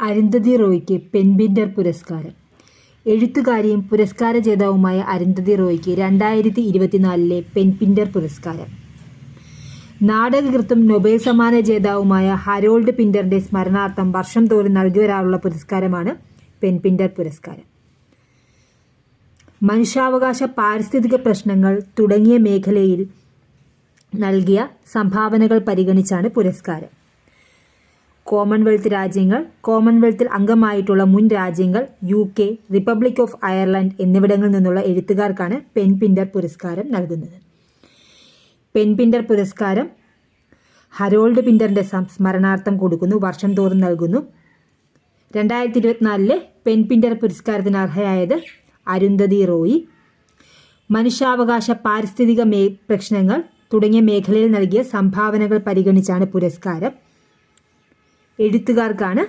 അരുന്ധതി റോയ്ക്ക് പെൻപിന്റർ പുരസ്കാരം. എഴുത്തുകാരിയും പുരസ്കാര ജേതാവുമായ അരുന്ധതി റോയ്ക്ക് 2024 പെൻപിന്റർ പുരസ്കാരം. നാടകകൃത്തും നൊബേൽ സമ്മാന ജേതാവുമായ ഹരോൾഡ് പിന്ററിന്റെ സ്മരണാർത്ഥം വർഷം തോറും നൽകി വരാറുള്ള പുരസ്കാരമാണ് പെൻപിന്റർ പുരസ്കാരം. മനുഷ്യാവകാശ, പാരിസ്ഥിതിക പ്രശ്നങ്ങൾ തുടങ്ങിയ മേഖലയിൽ നൽകിയ സംഭാവനകൾ പരിഗണിച്ചാണ് പുരസ്കാരം. കോമൺവെൽത്ത് രാജ്യങ്ങൾ, കോമൺവെൽത്തിൽ അംഗമായിട്ടുള്ള മുൻ രാജ്യങ്ങൾ, UK, റിപ്പബ്ലിക് ഓഫ് അയർലൻഡ് എന്നിവിടങ്ങളിൽ നിന്നുള്ള എഴുത്തുകാർക്കാണ് പെൻപിന്റർ പുരസ്കാരം നൽകുന്നത്. പെൻപിന്റർ പുരസ്കാരം ഹരോൾഡ് പിന്ററിന്റെ സ്മരണാർത്ഥം കൊടുക്കുന്നു, വർഷം തോറും നൽകുന്നു. 2024 പെൻപിന്റർ പുരസ്കാരത്തിന് അർഹയായത് അരുന്ധതി റോയ്. മനുഷ്യാവകാശ, പാരിസ്ഥിതിക പ്രശ്നങ്ങൾ തുടങ്ങിയ മേഖലയിൽ നൽകിയ സംഭാവനകൾ പരിഗണിച്ചാണ് പുരസ്കാരം. എഴുത്തുകാർക്കാണ്